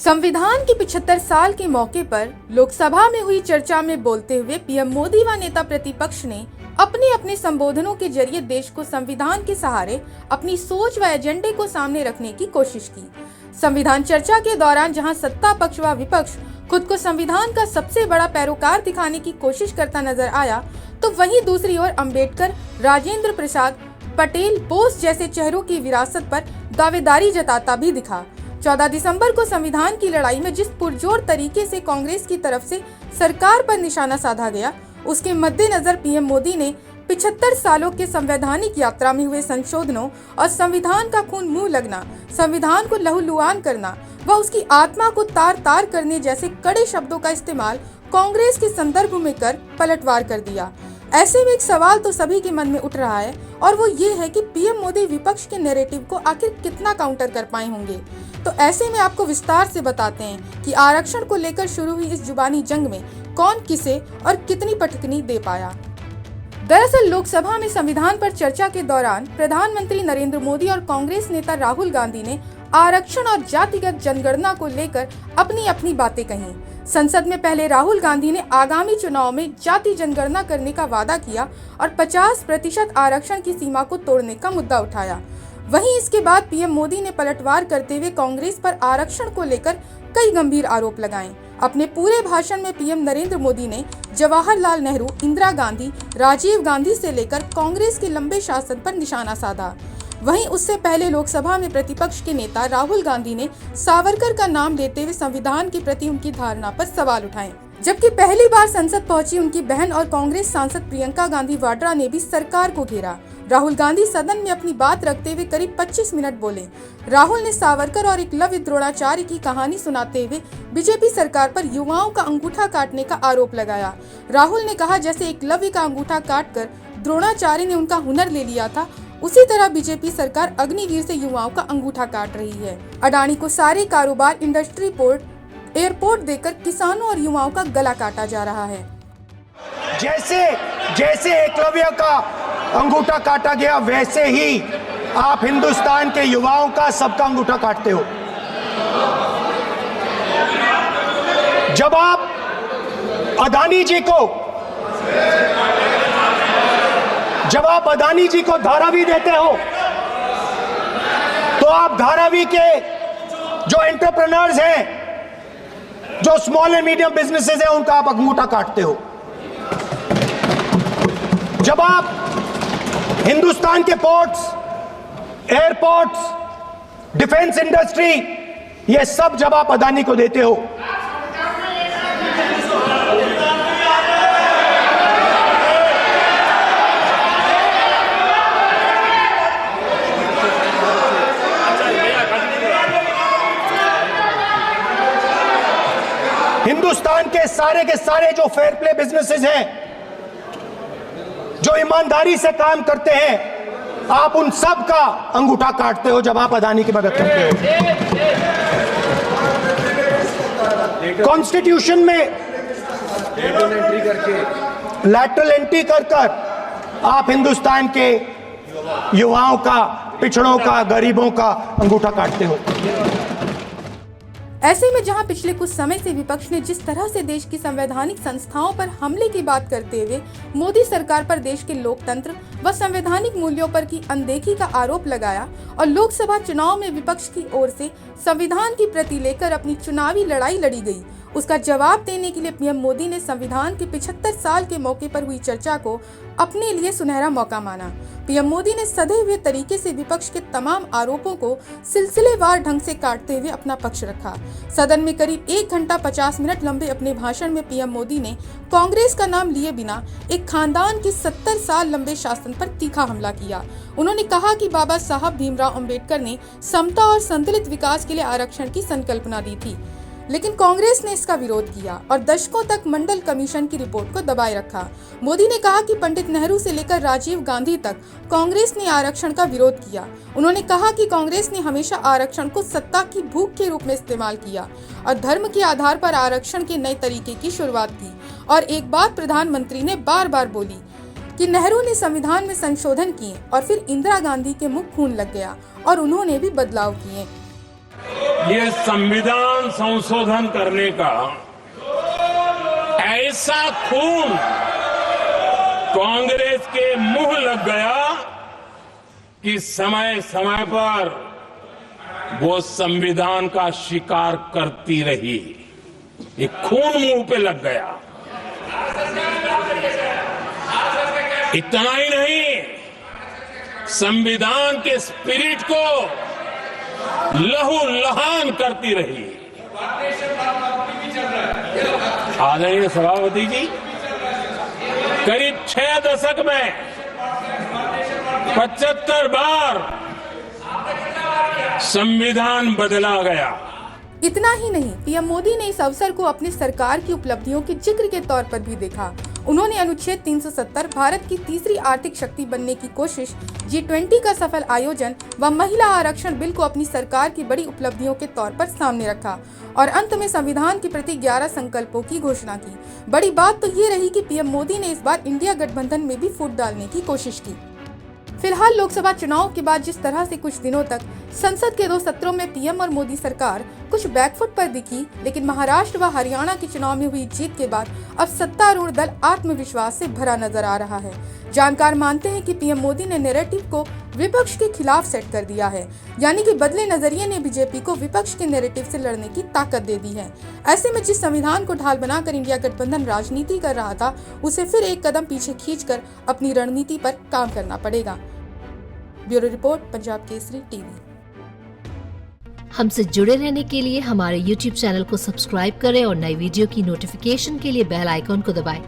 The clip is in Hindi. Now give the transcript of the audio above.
संविधान के 75 साल के मौके पर लोकसभा में हुई चर्चा में बोलते हुए पीएम मोदी व नेता प्रतिपक्ष ने अपने अपने संबोधनों के जरिए देश को संविधान के सहारे अपनी सोच व एजेंडे को सामने रखने की कोशिश की। संविधान चर्चा के दौरान जहां सत्ता पक्ष व विपक्ष खुद को संविधान का सबसे बड़ा पैरोकार दिखाने की कोशिश करता नजर आया, तो वहीं दूसरी ओर अम्बेडकर, राजेंद्र प्रसाद, पटेल, बोस जैसे चेहरों की विरासत पर दावेदारी जताता भी दिखा। 14 दिसंबर को संविधान की लड़ाई में जिस पुरजोर तरीके से कांग्रेस की तरफ से सरकार पर निशाना साधा गया, उसके मद्देनजर पीएम मोदी ने 75 सालों के संवैधानिक यात्रा में हुए संशोधनों और संविधान का खून मुंह लगना, संविधान को लहूलुहान करना व उसकी आत्मा को तार तार करने जैसे कड़े शब्दों का इस्तेमाल कांग्रेस के संदर्भ में कर पलटवार कर दिया। ऐसे में एक सवाल तो सभी के मन में उठ रहा है और वो ये है कि पीएम मोदी विपक्ष के नैरेटिव को आखिर कितना काउंटर कर पाए होंगे। तो ऐसे में आपको विस्तार से बताते हैं कि आरक्षण को लेकर शुरू हुई इस जुबानी जंग में कौन किसे और कितनी पटकनी दे पाया। दरअसल लोकसभा में संविधान पर चर्चा के दौरान प्रधानमंत्री नरेंद्र मोदी और कांग्रेस नेता राहुल गांधी ने आरक्षण और जातिगत जनगणना को लेकर अपनी अपनी बातें कही। संसद में पहले राहुल गांधी ने आगामी चुनाव में जाति जनगणना करने का वादा किया और 50% आरक्षण की सीमा को तोड़ने का मुद्दा उठाया। वहीं इसके बाद पीएम मोदी ने पलटवार करते हुए कांग्रेस पर आरक्षण को लेकर कई गंभीर आरोप लगाए। अपने पूरे भाषण में पीएम नरेंद्र मोदी ने जवाहरलाल नेहरू, इंदिरा गांधी, राजीव गांधी से लेकर कांग्रेस के लंबे शासन पर निशाना साधा। वहीं उससे पहले लोकसभा में प्रतिपक्ष के नेता राहुल गांधी ने सावरकर का नाम लेते हुए संविधान के प्रति उनकी धारणा पर सवाल उठाए। जबकि पहली बार संसद पहुंची उनकी बहन और कांग्रेस सांसद प्रियंका गांधी वाड्रा ने भी सरकार को घेरा। राहुल गांधी सदन में अपनी बात रखते हुए करीब 25 मिनट बोले। राहुल ने सावरकर और एकलव्य द्रोणाचार्य की कहानी सुनाते हुए बीजेपी सरकार पर युवाओं का अंगूठा काटने का आरोप लगाया। राहुल ने कहा, जैसे एकलव्य का अंगूठा काटकर द्रोणाचार्य ने उनका हुनर ले लिया था, उसी तरह बीजेपी सरकार अग्निवीर से युवाओं का अंगूठा काट रही है। अडानी को सारे कारोबार, इंडस्ट्री, पोर्ट, एयरपोर्ट देकर किसानों और युवाओं का गला काटा जा रहा है। जैसे एकलव्य का अंगूठा काटा गया, वैसे ही आप हिंदुस्तान के युवाओं का सबका अंगूठा काटते हो। जब आप अडानी जी को धारावी देते हो, तो आप धारावी के जो एंटरप्रेन्योर्स हैं, जो स्मॉल एंड मीडियम बिजनेसेस हैं, उनका आप अंगूठा काटते हो। जब आप हिंदुस्तान के पोर्ट्स, एयरपोर्ट्स, डिफेंस इंडस्ट्री, ये सब जब आप अडानी को देते हो, हिंदुस्तान के सारे जो फेयर प्ले बिजनेसेस हैं, जो ईमानदारी से काम करते हैं, आप उन सब का अंगूठा काटते हो जब आप अडानी की मदद करते हो। कॉन्स्टिट्यूशन में लैटरल एंट्री कर आप हिंदुस्तान के युवाओं का, पिछड़ों का, गरीबों का अंगूठा काटते हो। ऐसे में जहां पिछले कुछ समय से विपक्ष ने जिस तरह से देश की संवैधानिक संस्थाओं पर हमले की बात करते हुए मोदी सरकार पर देश के लोकतंत्र व संवैधानिक मूल्यों पर की अनदेखी का आरोप लगाया और लोकसभा चुनाव में विपक्ष की ओर से संविधान की प्रति लेकर अपनी चुनावी लड़ाई लड़ी गई, उसका जवाब देने के लिए पीएम मोदी ने संविधान के 75 साल के मौके पर हुई चर्चा को अपने लिए सुनहरा मौका माना। पीएम मोदी ने सधे हुए तरीके से विपक्ष के तमाम आरोपों को सिलसिलेवार ढंग से काटते हुए अपना पक्ष रखा। सदन में करीब 1 घंटा 50 मिनट लंबे अपने भाषण में पीएम मोदी ने कांग्रेस का नाम लिए बिना एक खानदान के 70 साल लंबे शासन पर तीखा हमला किया। उन्होंने कहा कि बाबा साहब भीमराव अंबेडकर ने समता और संतुलित विकास के लिए आरक्षण की संकल्पना दी थी, लेकिन कांग्रेस ने इसका विरोध किया और दशकों तक मंडल कमीशन की रिपोर्ट को दबाए रखा। मोदी ने कहा कि पंडित नेहरू से लेकर राजीव गांधी तक कांग्रेस ने आरक्षण का विरोध किया। उन्होंने कहा कि कांग्रेस ने हमेशा आरक्षण को सत्ता की भूख के रूप में इस्तेमाल किया और धर्म के आधार पर आरक्षण के नए तरीके की शुरुआत की। और एक बात प्रधानमंत्री ने बार बार बोली कि नेहरू ने संविधान में संशोधन किए और फिर इंदिरा गांधी के मुंह खून लग गया और उन्होंने भी बदलाव किए। ये संविधान संशोधन करने का ऐसा खून कांग्रेस के मुंह लग गया कि समय समय पर वो संविधान का शिकार करती रही। ये खून मुंह पे लग गया। इतना ही नहीं, संविधान के स्पिरिट को लहू लहान करती रही। आदरणीय सभापति जी, करीब 6 दशक में 75 बार संविधान बदला गया। इतना ही नहीं, पीएम मोदी ने इस अवसर को अपनी सरकार की उपलब्धियों के जिक्र के तौर पर भी देखा। उन्होंने अनुच्छेद 370, भारत की तीसरी आर्थिक शक्ति बनने की कोशिश, G20 का सफल आयोजन व महिला आरक्षण बिल को अपनी सरकार की बड़ी उपलब्धियों के तौर पर सामने रखा और अंत में संविधान के प्रति 11 संकल्पों की घोषणा की। बड़ी बात तो ये रही कि पीएम मोदी ने इस बार इंडिया गठबंधन में भी फूट डालने की कोशिश की। फिलहाल लोकसभा चुनाव के बाद जिस तरह से कुछ दिनों तक संसद के 2 सत्रों में पीएम और मोदी सरकार कुछ बैकफुट पर दिखी, लेकिन महाराष्ट्र व हरियाणा के चुनाव में हुई जीत के बाद अब सत्तारूढ़ दल आत्मविश्वास से भरा नजर आ रहा है। जानकार मानते हैं कि पीएम मोदी ने नैरेटिव को विपक्ष के खिलाफ सेट कर दिया है, यानी कि बदले नजरिए ने बीजेपी को विपक्ष के नैरेटिव से लड़ने की ताकत दे दी है। ऐसे में जिस संविधान को ढाल बनाकर इंडिया गठबंधन राजनीति कर रहा था, उसे फिर एक कदम पीछे खींचकर अपनी रणनीति पर काम करना पड़ेगा। Bureau report, Punjab Kesari TV. हमसे जुड़े रहने के लिए हमारे YouTube चैनल को सब्सक्राइब करें और नई वीडियो की नोटिफिकेशन के लिए बेल आइकॉन को दबाएं।